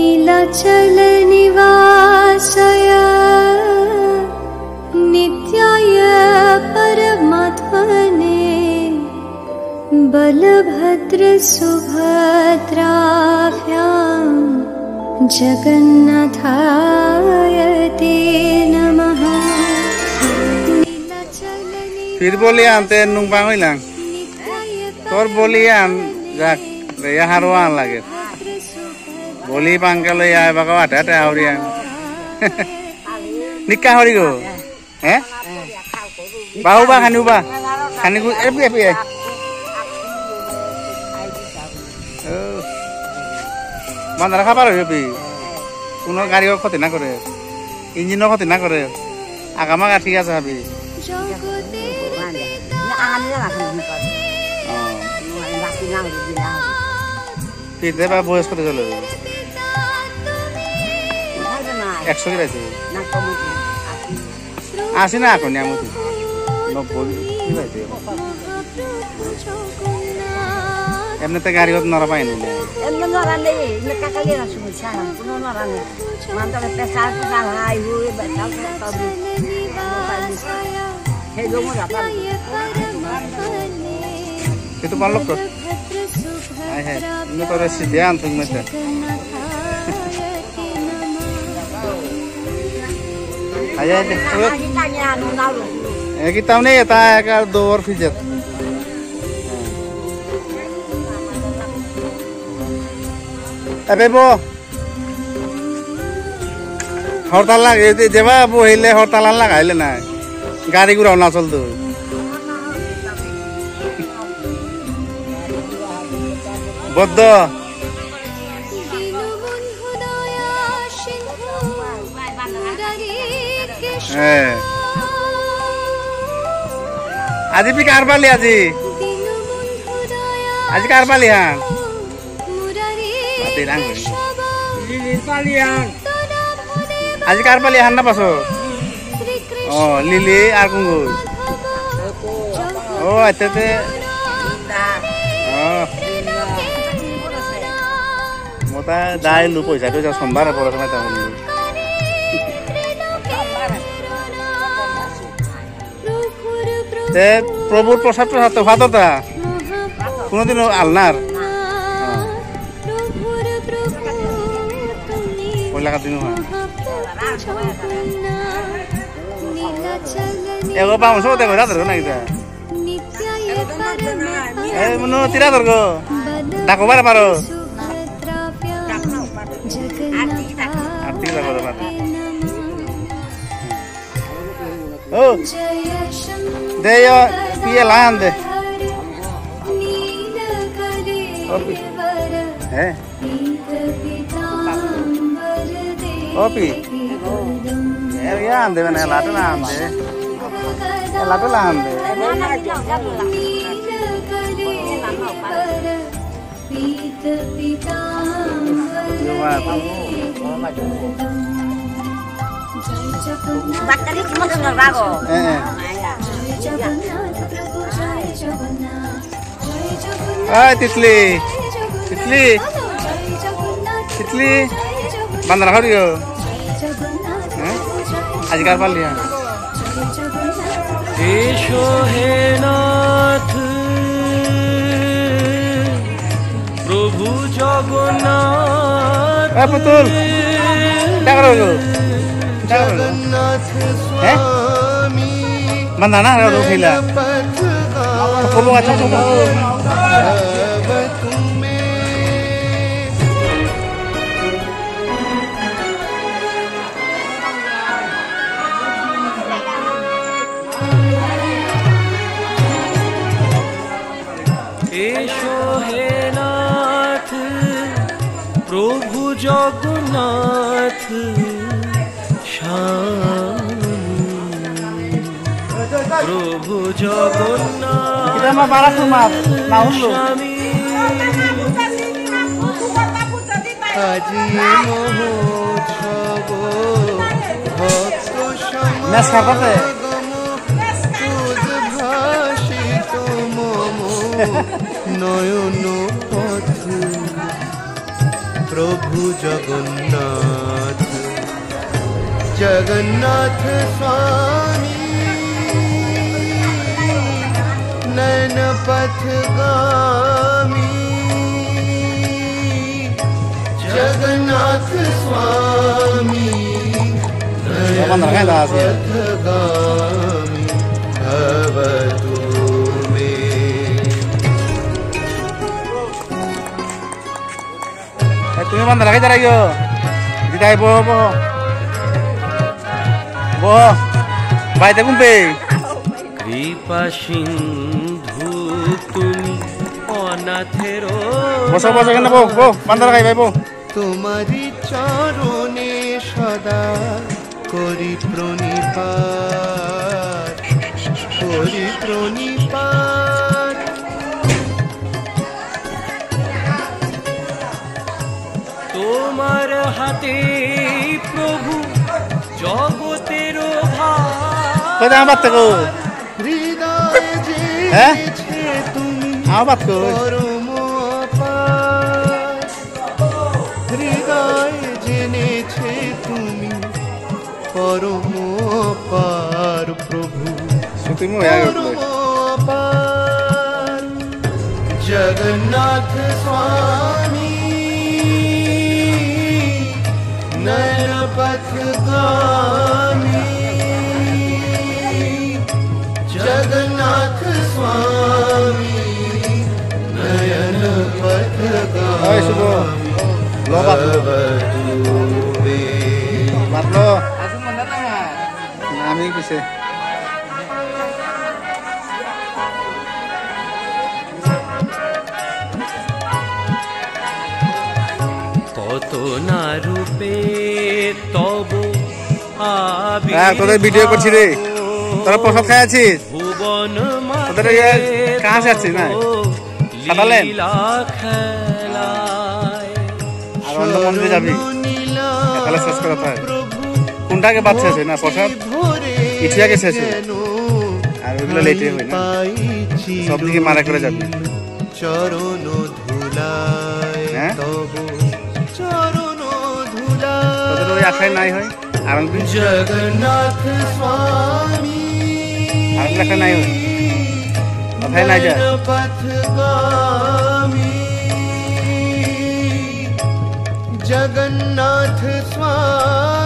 नीलाचल निवासाय नित्याय परमात्मने बलभद्र सुभद्राभ्यां जगन्नाथाय ते नमः। फिर बोलियान ते नुंgbang hilang tor bolian jak ya haruan lagi boli pangkal ya bakaw ada aurian nikah hari go bau ba khanu ku epi mandara khabar hobi কোনো গাড়ির ক্ষতি না করে ইঞ্জিনের ক্ষতি না করে আগামা ঠিক আছে ভাবি পিঠে বা বয়স কত চলে 100 কি আছে আসে না এখন আমি 90 কি পাইছে এমনিতে গাড়ি কত নরা পাইনি এমনি নরা নেই এমনি কাকালে না শুনছি না কোনো নরা নেই মানতে পেশা না হাই হই বেটা সব হে জমো যাতা itu palok kok hai hai ini to residian tuh mete aja deh kita nih ya ta ka dor fijet bo হরতাল লাগে যেবা বহিলে হরতাল লাগাইলে না গাড়ি গুড়াও না চলতো বদ্ধ আজি পি কার পালি আজি কার পালি হ্যাঁ আজি কার পালি হান না পাছো ও লিলি আর কুঙ্গু ও আইতে মতা দাই লু পয়সা তো সোমবার পড়াশোনা তা হল তে প্রভুর প্রসাদ প্রসাদ তো ভাতটা কোনদিন আলনার ওই লাগা দিন এগো পাউন সব দেখো রাত না কিটা এ মনো তিরা দরগো ডাকো বারে পারো আরতি লাগো বারে ও দেyo piye lan de opi opi ya ande bana lata na ande lata la ande Bakari cuma dengar bago. Ah, titli, bandar hariyo. Aaj kar pal liya. Esho he nath, Prabhu Jagannath. Eh putul, क्या करोगे? Mana ada lu gila? Kalau macam tu. Esho he nath, Prabhu Jagannath. প্রভু Jagannath kita mah parah tuh maaf naun lu আজি মহোৎসব ভক্ত mes kapate ভাষিত মম নয়ন পথ প্রভু জগন্নাথ জগন্নাথ স্বামী নয়ন পথগামী জগন্নাথ স্বামী নয়ন পথগামী ভবতু মে। তুমি বন্ধ রাখাই দাঁড়াইও দিদাই বহ বহ বহ বাইতে ঘুমবে কৃপা সিন্ধু তুমি অনাথের বসো বসো কেন বহ বহ বন্ধ রাখাই ভাই বহ। তোমারি চরণে সদা করি প্রণিপাত করি প্রণিপাত। তোমার হাতে প্রভু জগতের কই দাম বাত কো হৃদয় হ্যাঁ জেনেছে তুমি আও বাত কো পরম অপার। হৃদয় জেনেছে তুমি পরম অপার প্রভু তুমি হয়ে গেল পরম অপার। জগন্নাথ স্বামী নয়ন পথগামী জগন্নাথ স্বামী নয়ন ওই শুভ পথগামী লো বাত ভবতু মে। বাতলো আমি কিসে কত না রূপে তব তোদের ভিডিও করছি রে তোরা প্রসাদ খাই আছিস ভুবন তোদের কাজ আসছিস না কাটালেন আর অন্য মন্দিরে যাবি তাহলে শেষ করা হয় কোনটাকে বাদ শেষ হয় না প্রসাদ ইটিয়াকে শেষ হয় আর ওইগুলো লেটে হয় না সব দিকে মারা করে যাবি চরণ ধুলায় হ্যাঁ? তব চরণ তোদের ওই আশায় নাই হয় আর জগন্নাথ স্বামী লেখা নাই হয় কথাই নাই যায় পথগামী জগন্নাথ স্বামী